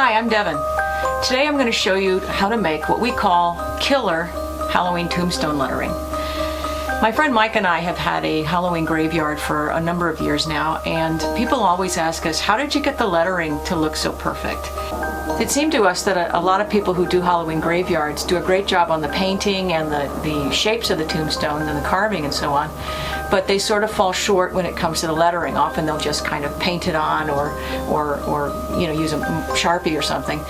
Hi, I'm Devin. Today I'm going to show you how to make what we call killer Halloween tombstone lettering. My friend Mike and I have had a Halloween graveyard for a number of years now, and people always ask us, how did you get the lettering to look so perfect? It seemed to us that a lot of people who do Halloween graveyards do a great job on the painting and the shapes of the tombstone and the carving and so on, but they sort of fall short when it comes to the lettering. Often they'll just kind of paint it on or use a Sharpie or something.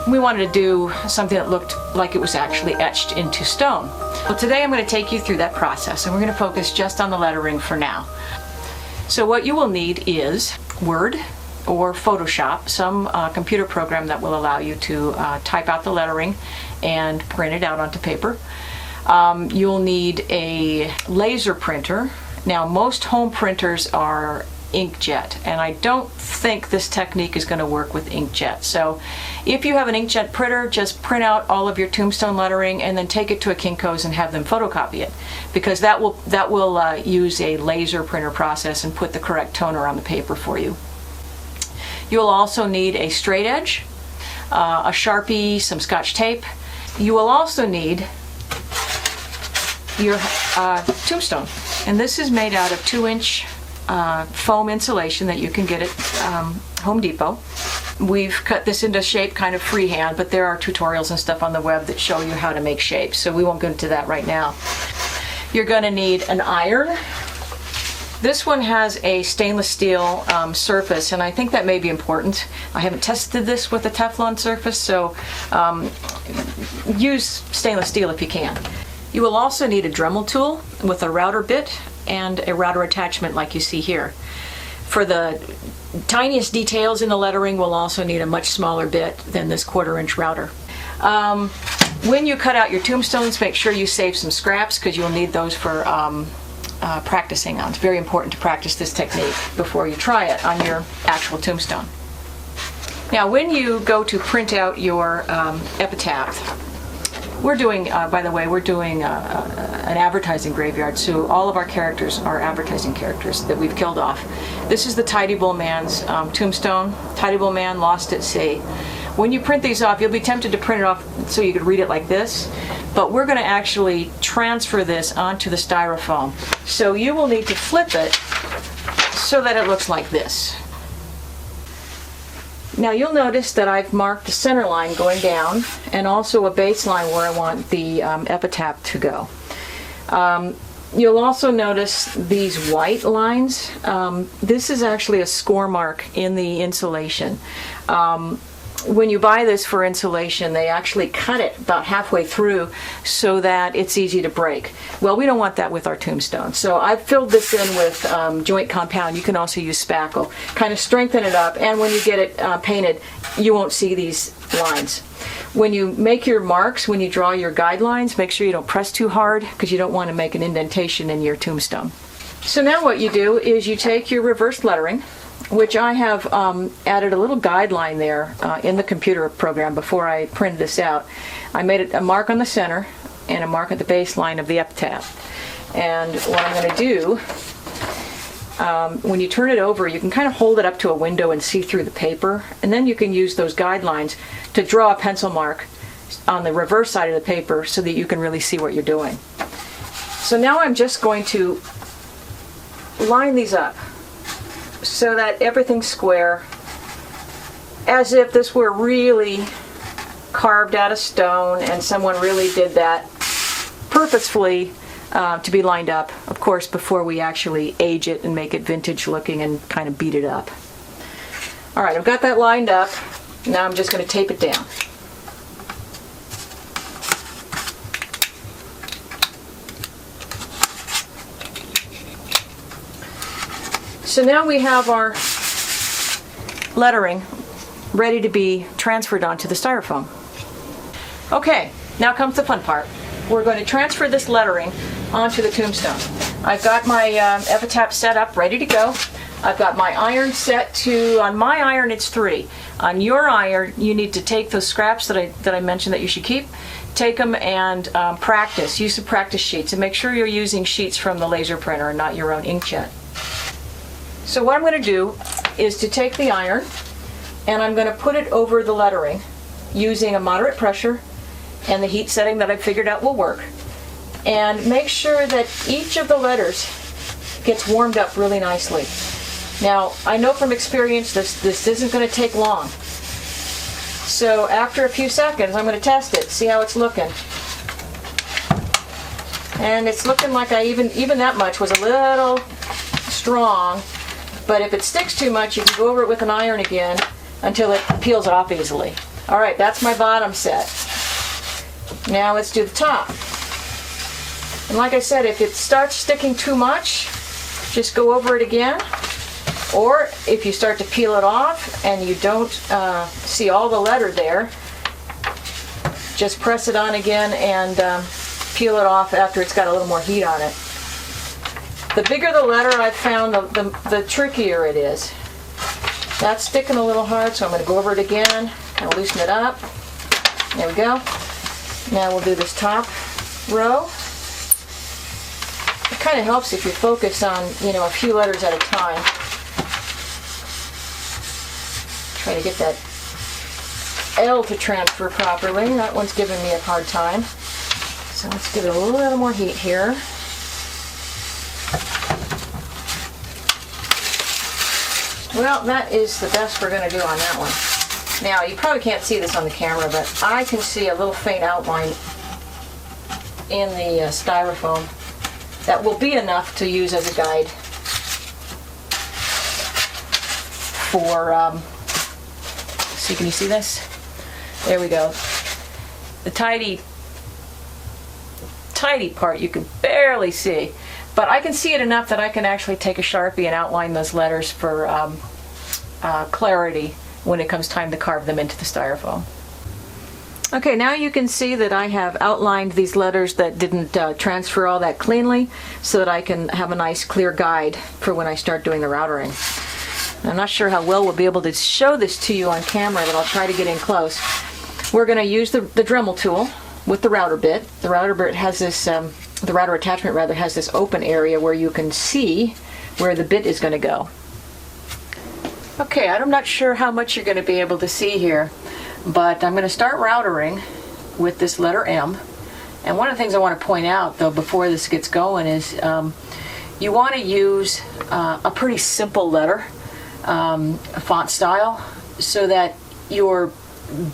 We wanted to do something that looked like it was actually etched into stone. Well, today I'm going to take you through that process, and we're going to focus just on the lettering for now. So what you will need is Word or Photoshop, some computer program that will allow you to type out the lettering and print it out onto paper. You'll need a laser printer. Now, most home printers are inkjet, and I don't think this technique is going to work with inkjet. So if you have an inkjet printer, just print out all of your tombstone lettering and then take it to a Kinko's and have them photocopy it, because that will use a laser printer process and put the correct toner on the paper for you. You'll also need a straight edge, a Sharpie, some Scotch tape. You will also need your tombstone, and this is made out of 2-inch foam insulation that you can get at Home Depot. We've cut this into shape kind of freehand, but there are tutorials and stuff on the web that show you how to make shapes, so we won't go into that right now. You're going to need an iron. This one has a stainless steel surface, and I think that may be important. I haven't tested this with a Teflon surface, so use stainless steel if you can. You will also need a Dremel tool with a router bit and a router attachment like you see here. For the tiniest details in the lettering, we'll also need a much smaller bit than this 1/4-inch router. When you cut out your tombstones, make sure you save some scraps, because you'll need those for practicing on. It's very important to practice this technique before you try it on your actual tombstone. Now, when you go to print out your epitaph, we're doing, by the way, an advertising graveyard, so all of our characters are advertising characters that we've killed off. This is the Tidy Bowl Man's tombstone. Tidy Bowl Man, lost at sea. When you print these off, you'll be tempted to print it off so you could read it like this, but we're going to actually transfer this onto the styrofoam. So you will need to flip it so that it looks like this. Now, you'll notice that I've marked the center line going down and also a baseline where I want the epitaph to go. You'll also notice these white lines. This is actually a score mark in the insulation. When you buy this for insulation, they actually cut it about halfway through so that it's easy to break. Well, we don't want that with our tombstone. So I've filled this in with joint compound. You can also use spackle. Kind of strengthen it up, and when you get it painted, you won't see these lines. When you make your marks, when you draw your guidelines, make sure you don't press too hard, because you don't want to make an indentation in your tombstone. So now what you do is you take your reverse lettering, which I have added a little guideline there in the computer program before I printed this out. I made it a mark on the center and a mark at the baseline of the epitaph. And what I'm going to do, when you turn it over, you can kind of hold it up to a window and see through the paper, and then you can use those guidelines to draw a pencil mark on the reverse side of the paper so that you can really see what you're doing. So now I'm just going to line these up so that everything's square, as if this were really carved out of stone and someone really did that purposefully to be lined up, of course, before we actually age it and make it vintage looking and kind of beat it up. All right, I've got that lined up. Now I'm just going to tape it down. So now we have our lettering ready to be transferred onto the styrofoam. Okay, now comes the fun part. We're going to transfer this lettering onto the tombstone. I've got my epitaph set up, ready to go. I've got my iron set to, on my iron it's 3. On your iron, you need to take those scraps that I mentioned that you should keep, take them and practice. Use some practice sheets, and make sure you're using sheets from the laser printer and not your own inkjet. So what I'm going to do is to take the iron and I'm going to put it over the lettering using a moderate pressure and the heat setting that I've figured out will work. And make sure that each of the letters gets warmed up really nicely. Now, I know from experience this isn't going to take long. So after a few seconds, I'm going to test it, see how it's looking. And it's looking like even that much was a little strong, but if it sticks too much, you can go over it with an iron again until it peels off easily. All right, that's my bottom set. Now let's do the top. And like I said, if it starts sticking too much, just go over it again. Or if you start to peel it off and you don't see all the letter there, just press it on again and peel it off after it's got a little more heat on it. The bigger the letter, I've found, the trickier it is. That's sticking a little hard, so I'm going to go over it again, kind of loosen it up. There we go. Now we'll do this top row. It kind of helps if you focus on, a few letters at a time. Try to get that L to transfer properly. That one's giving me a hard time. So let's give it a little more heat here. Well, that is the best we're going to do on that one. Now, you probably can't see this on the camera, but I can see a little faint outline in the styrofoam that will be enough to use as a guide for, see, can you see this? There we go. The tidy part you can barely see, but I can see it enough that I can actually take a Sharpie and outline those letters for clarity when it comes time to carve them into the styrofoam. Okay, now you can see that I have outlined these letters that didn't transfer all that cleanly so that I can have a nice clear guide for when I start doing the routering. I'm not sure how well we'll be able to show this to you on camera, but I'll try to get in close. We're going to use the Dremel tool with the router bit. The router bit has this, the router attachment rather, has this open area where you can see where the bit is going to go. Okay, I'm not sure how much you're going to be able to see here, but I'm going to start routering with this letter M. And one of the things I want to point out, though, before this gets going is you want to use a pretty simple letter font style so that your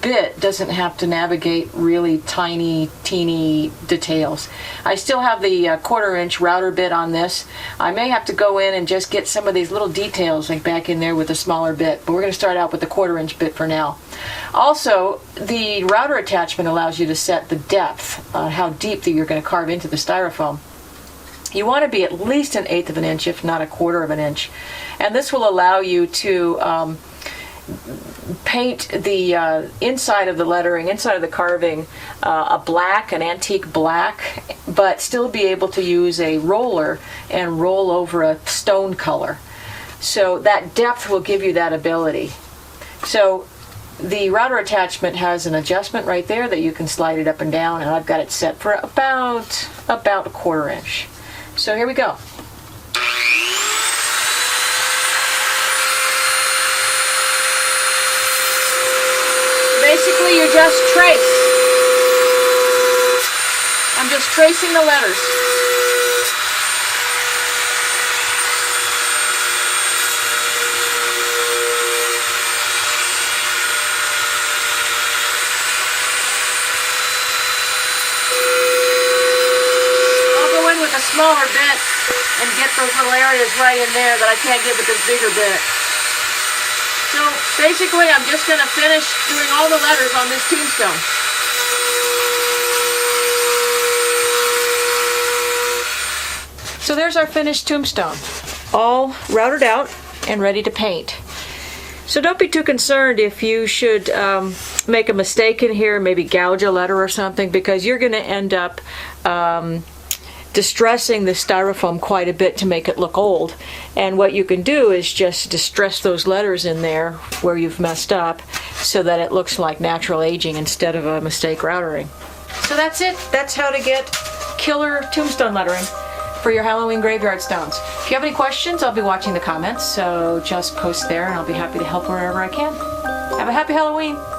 bit doesn't have to navigate really tiny, teeny details. I still have the 1/4 inch router bit on this. I may have to go in and just get some of these little details like back in there with a smaller bit, but we're going to start out with the 1/4 inch bit for now. Also, the router attachment allows you to set the depth, how deep that you're going to carve into the styrofoam. You want to be at least 1/8 of an inch, if not 1/4 of an inch. And this will allow you to paint the inside of the lettering, inside of the carving, an antique black, but still be able to use a roller and roll over a stone color. So that depth will give you that ability. So the router attachment has an adjustment right there that you can slide it up and down, and I've got it set for about 1/4 inch. So here we go. Basically, you just trace. I'm just tracing the letters. I'll go in with a smaller bit and get those little areas right in there that I can't get with this bigger bit. So basically, I'm just going to finish doing all the letters on this tombstone. So there's our finished tombstone, all routed out and ready to paint. So don't be too concerned if you should make a mistake in here, maybe gouge a letter or something, because you're going to end up distressing the styrofoam quite a bit to make it look old. And what you can do is just distress those letters in there where you've messed up so that it looks like natural aging instead of a mistake routering. So that's it. That's how to get killer tombstone lettering for your Halloween graveyard stones. If you have any questions, I'll be watching the comments, so just post there and I'll be happy to help wherever I can. Have a happy Halloween.